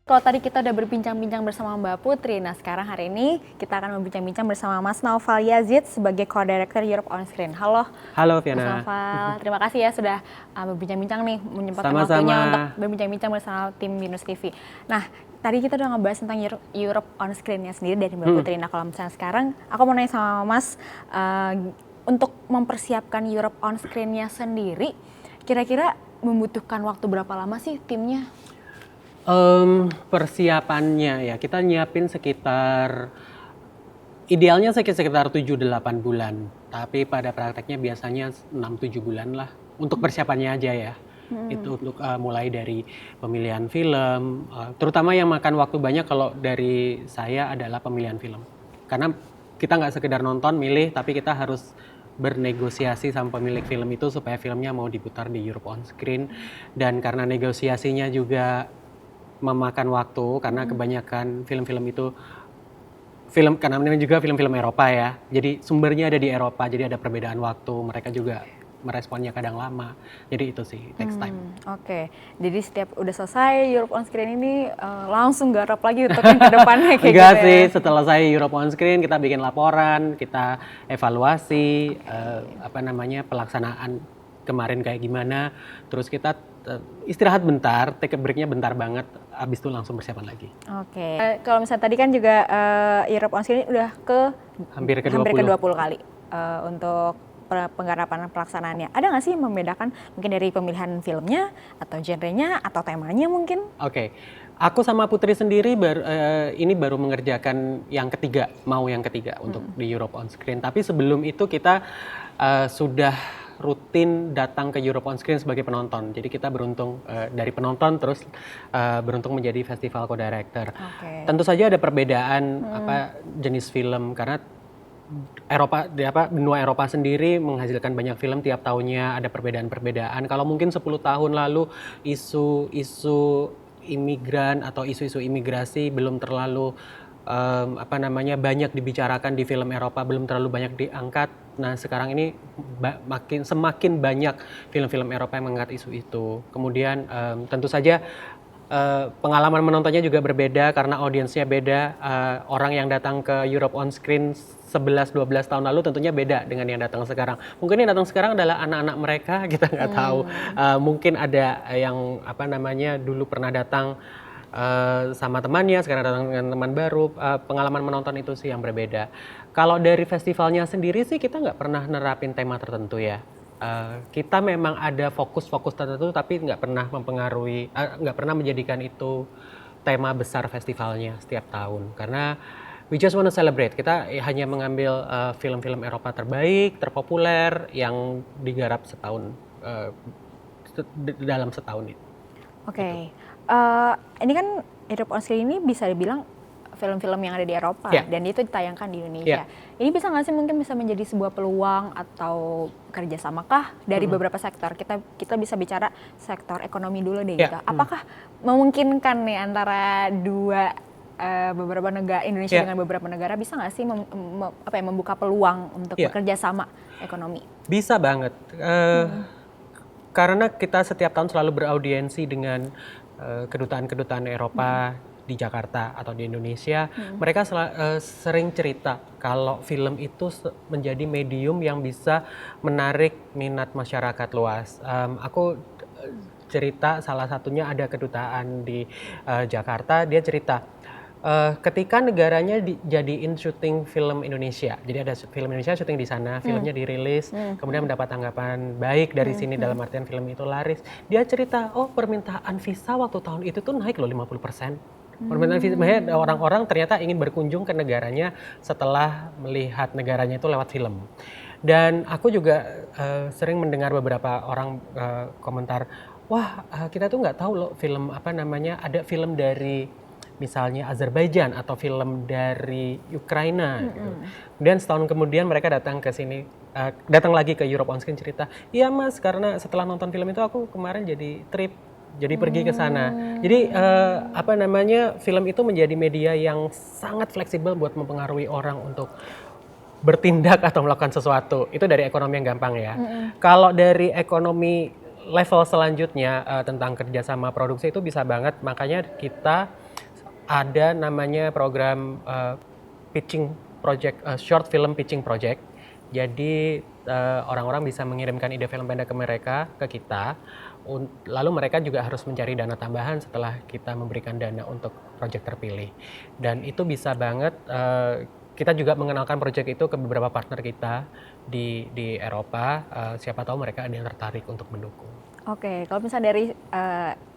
Kalau tadi kita udah berbincang-bincang bersama Mbak Putri, nah sekarang hari ini kita akan berbincang-bincang bersama Mas Naufal Yazid sebagai Co-Director Europe On Screen. Halo, Halo Mas Fiana. Naufal, terima kasih ya sudah berbincang-bincang nih, menyempatkan Sama-sama. waktunya untuk berbincang-bincang bersama tim Binus TV. Nah, tadi kita udah ngebahas tentang Europe On Screen-nya sendiri dari Mbak Putri. Nah, kalau misalnya sekarang aku mau nanya sama Mas, untuk mempersiapkan Europe On Screen-nya sendiri, kira-kira membutuhkan waktu berapa lama sih timnya? Persiapannya ya kita nyiapin sekitar idealnya sekitar 7-8 bulan. Tapi pada prakteknya biasanya 6-7 bulan lah untuk persiapannya aja ya. Itu untuk mulai dari pemilihan film, terutama yang makan waktu banyak kalau dari saya adalah pemilihan film. Karena kita nggak sekedar nonton, milih, tapi kita harus bernegosiasi sama pemilik film itu supaya filmnya mau diputar di Europe On Screen. Dan karena negosiasinya juga memakan waktu karena kebanyakan film-film itu karena ini juga film-film Eropa ya. Jadi sumbernya ada di Eropa, jadi ada perbedaan waktu. Mereka juga meresponnya kadang lama. Jadi itu sih takes time. Oke, jadi setiap udah selesai Europe On Screen ini langsung garap lagi untuk yang ke depannya kayak Enggak gitu sih, ya. setelah saya Europe On Screen kita bikin laporan, kita evaluasi pelaksanaan kemarin kayak gimana. Terus kita istirahat bentar, take a break-nya bentar banget, abis itu langsung persiapan lagi. Oke. Kalau misalnya tadi kan juga Europe On Screen udah Hampir ke hampir 20. 20 kali untuk penggarapan pelaksanaannya. Ada nggak sih membedakan mungkin dari pemilihan filmnya atau genrenya atau temanya mungkin? Oke. Aku sama Putri sendiri ini baru mengerjakan yang ketiga untuk di Europe On Screen. Tapi sebelum itu kita sudah rutin datang ke Europe On Screen sebagai penonton. Jadi kita beruntung dari penonton terus beruntung menjadi festival co-director. Oke. Tentu saja ada perbedaan jenis film karena benua Eropa sendiri menghasilkan banyak film tiap tahunnya, ada perbedaan-perbedaan. Kalau mungkin 10 tahun lalu isu-isu imigran atau isu-isu imigrasi belum terlalu banyak dibicarakan di film Eropa, belum terlalu banyak diangkat. Nah, sekarang ini semakin banyak film-film Eropa yang mengangkat isu itu. Kemudian tentu saja pengalaman menontonnya juga berbeda karena audiensnya beda. Orang yang datang ke Europe On Screen 11-12 tahun lalu tentunya beda dengan yang datang sekarang. Mungkin yang datang sekarang adalah anak-anak mereka, kita nggak tahu. Mungkin ada yang dulu pernah datang sama temannya, sekarang datang dengan teman baru. Pengalaman menonton itu sih yang berbeda. Kalau dari festivalnya sendiri sih kita nggak pernah nerapin tema tertentu ya. Kita memang ada fokus-fokus tertentu tapi nggak pernah mempengaruhi, nggak pernah menjadikan itu tema besar festivalnya setiap tahun karena we just wanna celebrate. Kita hanya mengambil film-film Eropa terbaik, terpopuler yang digarap dalam setahun itu. Oke. Ini kan Europe On Screen ini bisa dibilang film-film yang ada di Eropa dan itu ditayangkan di Indonesia. Ini bisa nggak sih mungkin bisa menjadi sebuah peluang atau kerjasamakah dari beberapa sektor? Kita bisa bicara sektor ekonomi dulu deh gitu. Apakah memungkinkan nih antara beberapa negara Indonesia dengan beberapa negara bisa nggak sih membuka peluang untuk bekerja sama ekonomi? Bisa banget. Karena kita setiap tahun selalu beraudiensi dengan kedutaan-kedutaan Eropa di Jakarta atau di Indonesia, mereka sering cerita kalau film itu menjadi medium yang bisa menarik minat masyarakat luas. Aku cerita salah satunya ada kedutaan di Jakarta, dia cerita ketika negaranya dijadiin syuting film Indonesia, jadi ada film Indonesia syuting di sana, filmnya dirilis, kemudian mendapat tanggapan baik dari sini dalam artian film itu laris. Dia cerita, oh permintaan visa waktu tahun itu tuh naik loh 50%. Permintaan visa, orang-orang ternyata ingin berkunjung ke negaranya setelah melihat negaranya itu lewat film. Dan aku juga sering mendengar beberapa orang komentar, wah kita tuh nggak tahu loh film ada film dari misalnya Azerbaijan atau film dari Ukraina gitu. Dan setahun kemudian mereka datang ke sini, datang lagi ke Europe On Screen cerita, iya mas karena setelah nonton film itu aku kemarin jadi trip, jadi pergi ke sana. Jadi film itu menjadi media yang sangat fleksibel buat mempengaruhi orang untuk bertindak atau melakukan sesuatu. Itu dari ekonomi yang gampang ya. Kalau dari ekonomi level selanjutnya tentang kerjasama produksi itu bisa banget, makanya kita ada namanya program pitching project, short film pitching project. Jadi orang-orang bisa mengirimkan ide film pendek ke mereka, ke kita. Lalu mereka juga harus mencari dana tambahan setelah kita memberikan dana untuk proyek terpilih. Dan itu bisa banget, kita juga mengenalkan proyek itu ke beberapa partner kita di Eropa. Siapa tahu mereka ada yang tertarik untuk mendukung. Oke, kalau misalnya dari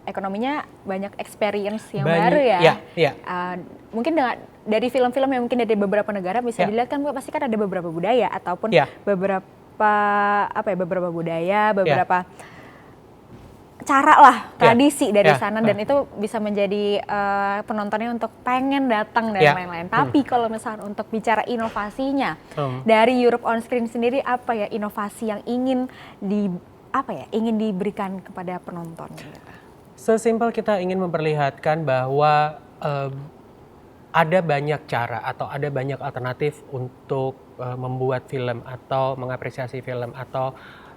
ekonominya banyak experience yang baru ya. Iya. Mungkin dari film-film yang mungkin dari beberapa negara bisa dilihat kan pasti kan ada beberapa budaya ataupun beberapa budaya, beberapa cara lah, tradisi dari sana dan itu bisa menjadi penontonnya untuk pengen datang dan lain-lain. Tapi kalau misalnya untuk bicara inovasinya dari Europe on Screen sendiri, apa ya inovasi yang ingin diberikan kepada penonton? Sesimpel kita ingin memperlihatkan bahwa ada banyak cara atau ada banyak alternatif untuk membuat film atau mengapresiasi film atau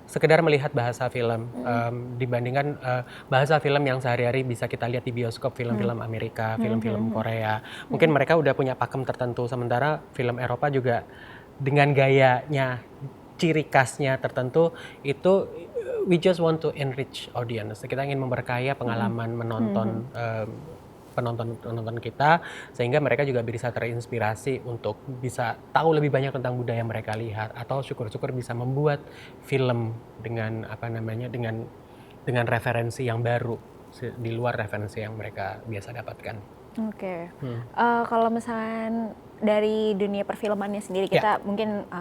sekedar melihat bahasa film dibandingkan bahasa film yang sehari-hari bisa kita lihat di bioskop, film-film Amerika, film-film Korea. Mungkin mereka udah punya pakem tertentu, sementara film Eropa juga dengan gayanya, ciri khasnya tertentu itu we just want to enrich audience. Kita ingin memperkaya pengalaman menonton penonton kita sehingga mereka juga bisa terinspirasi untuk bisa tahu lebih banyak tentang budaya yang mereka lihat atau syukur-syukur bisa membuat film dengan dengan referensi yang baru di luar referensi yang mereka biasa dapatkan. Oke. Kalau misalnya dari dunia perfilmannya sendiri kita mungkin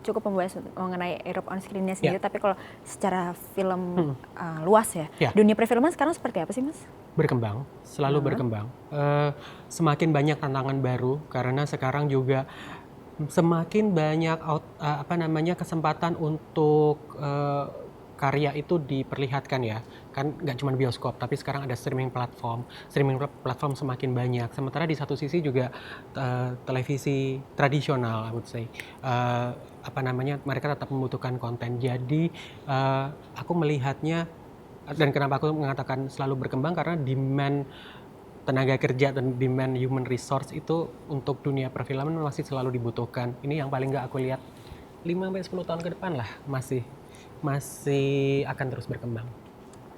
cukup membahas mengenai Europe on Screen-nya sendiri, tapi kalau secara film luas dunia perfilman sekarang seperti apa sih, Mas? Berkembang, selalu berkembang. Semakin banyak tantangan baru karena sekarang juga semakin banyak kesempatan untuk karya itu diperlihatkan ya. Kan nggak cuma bioskop, tapi sekarang ada streaming platform. Streaming platform semakin banyak. Sementara di satu sisi juga televisi tradisional, I would say. Mereka tetap membutuhkan konten. Jadi aku melihatnya, dan kenapa aku mengatakan selalu berkembang, karena demand tenaga kerja dan demand human resource itu untuk dunia perfilman masih selalu dibutuhkan. Ini yang paling nggak aku lihat 5-10 tahun ke depan lah masih akan terus berkembang.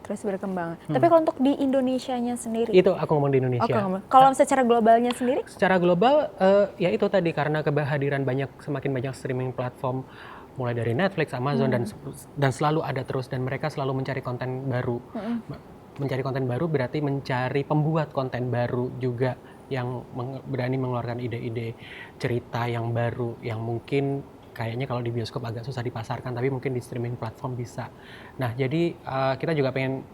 Tapi kalau untuk di Indonesianya sendiri? Itu aku ngomong di Indonesia. Kalau secara globalnya sendiri? Secara global ya itu tadi, karena kehadiran semakin banyak streaming platform mulai dari Netflix, Amazon dan selalu ada terus, dan mereka selalu mencari konten baru. Mencari konten baru berarti mencari pembuat konten baru juga yang berani mengeluarkan ide-ide cerita yang baru yang mungkin kayaknya kalau di bioskop agak susah dipasarkan, tapi mungkin di streaming platform bisa. Nah, jadi kita juga pengen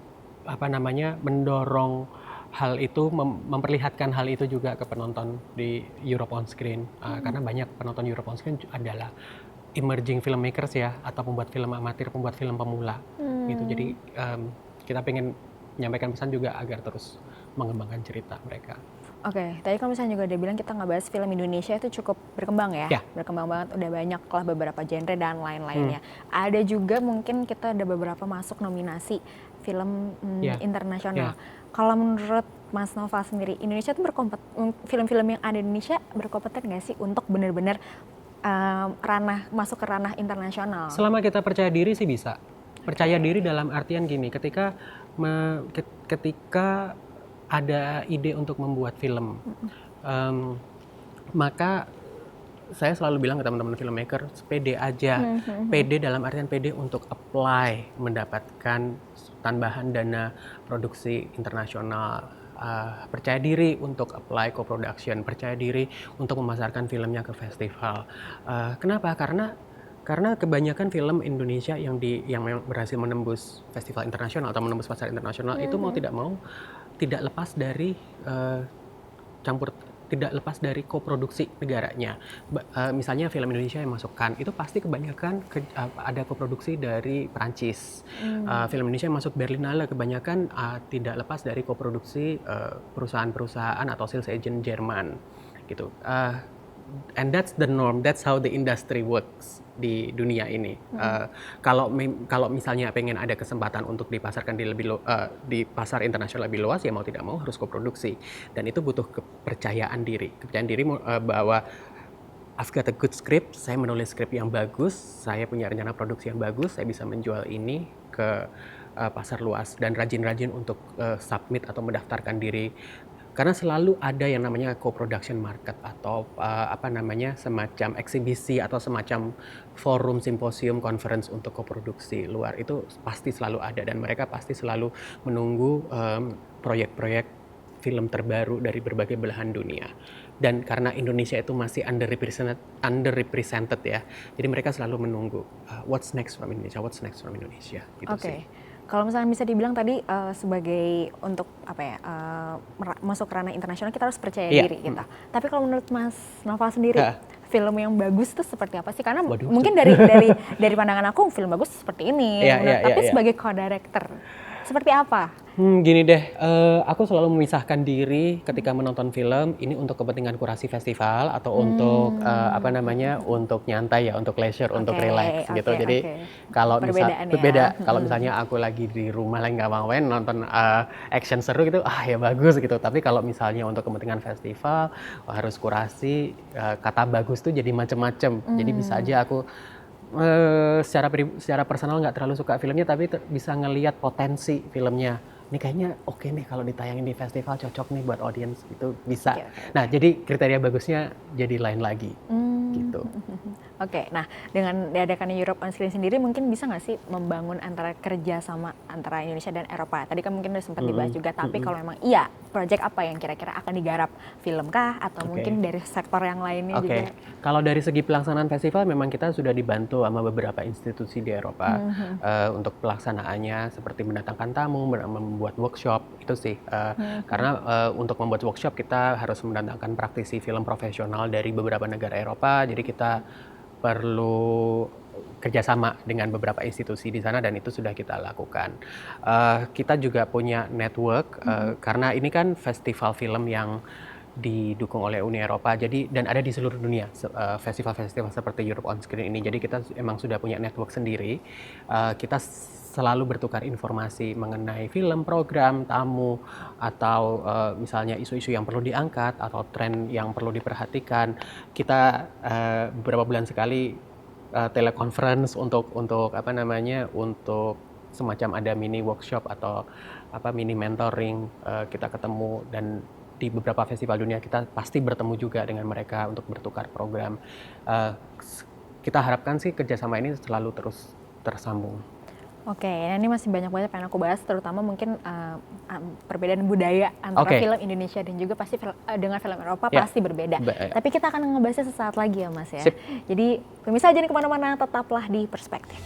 mendorong hal itu, memperlihatkan hal itu juga ke penonton di Europe on Screen, karena banyak penonton Europe on Screen adalah emerging filmmakers ya, atau pembuat film amatir, pembuat film pemula gitu. Jadi kita pengen menyampaikan pesan juga agar terus mengembangkan cerita mereka. Oke, tadi kalau misalnya juga udah bilang kita ngebahas film Indonesia itu cukup berkembang ya, berkembang banget, udah banyak lah beberapa genre dan lain-lainnya. Ada juga mungkin kita ada beberapa masuk nominasi film internasional. Kalau menurut Mas Nova sendiri, Indonesia tuh film-film yang ada di Indonesia berkompeten nggak sih untuk benar-benar masuk ke ranah internasional? Selama kita percaya diri sih bisa. Percaya diri dalam artian gini, ketika ada ide untuk membuat film, maka saya selalu bilang ke teman-teman filmmaker, pede aja. Pede dalam artian pede untuk apply, mendapatkan tambahan dana produksi internasional. Percaya diri untuk apply co-production, percaya diri untuk memasarkan filmnya ke festival. Kenapa? Karena kebanyakan film Indonesia yang berhasil menembus festival internasional atau menembus pasar internasional itu mau tidak lepas dari tidak lepas dari koproduksi negaranya. Misalnya film Indonesia yang masukkan itu pasti kebanyakan ada koproduksi dari Perancis. Film Indonesia yang masuk Berlinale kebanyakan tidak lepas dari koproduksi perusahaan-perusahaan atau sales agent Jerman gitu. And that's the norm, that's how the industry works di dunia ini. Kalau misalnya pengen ada kesempatan untuk dipasarkan di pasar internasional lebih luas, ya mau tidak mau harus koproduksi. Dan itu butuh kepercayaan diri bahwa I've got a good script, saya menulis skrip yang bagus, saya punya rencana produksi yang bagus, saya bisa menjual ini ke pasar luas dan rajin-rajin untuk submit atau mendaftarkan diri. Karena selalu ada yang namanya co-production market atau semacam eksibisi atau semacam forum, simposium, conference untuk koproduksi luar, itu pasti selalu ada dan mereka pasti selalu menunggu proyek-proyek film terbaru dari berbagai belahan dunia. Dan karena Indonesia itu masih underrepresented ya, jadi mereka selalu menunggu what's next from Indonesia gitu sih. Kalau misalnya bisa dibilang tadi sebagai untuk masuk ke ranah internasional kita harus percaya diri kita. Tapi kalau menurut Mas Noval sendiri, film yang bagus itu seperti apa sih? Karena mungkin dari pandangan aku film bagus seperti ini. Tapi sebagai co-director seperti apa? Gini deh, aku selalu memisahkan diri ketika menonton film ini untuk kepentingan kurasi festival atau untuk untuk nyantai ya, untuk leisure, untuk relax gitu. Jadi kalau misalnya aku lagi di rumah lagi nggak mau nonton action seru gitu, ya bagus gitu. Tapi kalau misalnya untuk kepentingan festival harus kurasi, kata bagus tuh jadi macem-macem. Jadi bisa aja aku secara personal nggak terlalu suka filmnya, tapi bisa ngelihat potensi filmnya. Ini kayaknya oke nih kalau ditayangin di festival, cocok nih buat audiens, itu bisa. Nah, jadi kriteria bagusnya jadi lain lagi gitu. Nah dengan diadakannya Europe on Screen sendiri mungkin bisa nggak sih membangun antara kerja sama antara Indonesia dan Eropa? Tadi kan mungkin udah sempat dibahas juga, tapi kalau memang project apa yang kira-kira akan digarap, film kah atau mungkin dari sektor yang lainnya juga? Kalau dari segi pelaksanaan festival memang kita sudah dibantu sama beberapa institusi di Eropa untuk pelaksanaannya, seperti mendatangkan tamu, membuat workshop itu sih. Karena untuk membuat workshop kita harus mendatangkan praktisi film profesional dari beberapa negara Eropa, jadi kita perlu kerjasama dengan beberapa institusi di sana dan itu sudah kita lakukan. Kita juga punya network karena ini kan festival film yang didukung oleh Uni Eropa, dan ada di seluruh dunia festival-festival seperti Europe on Screen ini. Jadi kita emang sudah punya network sendiri. Kita selalu bertukar informasi mengenai film, program, tamu, atau misalnya isu-isu yang perlu diangkat atau tren yang perlu diperhatikan. Kita beberapa bulan sekali teleconference untuk semacam ada mini workshop atau mini mentoring. Kita ketemu dan di beberapa festival dunia kita pasti bertemu juga dengan mereka untuk bertukar program. Kita harapkan sih kerjasama ini selalu terus tersambung. Ini masih banyak banget yang aku bahas, terutama mungkin perbedaan budaya antara film Indonesia dan juga pasti dengan film Eropa pasti berbeda. Tapi kita akan ngebahasnya sesaat lagi ya Mas ya. Sip. Jadi pemirsa jangan kemana-mana, tetaplah di Perspektif.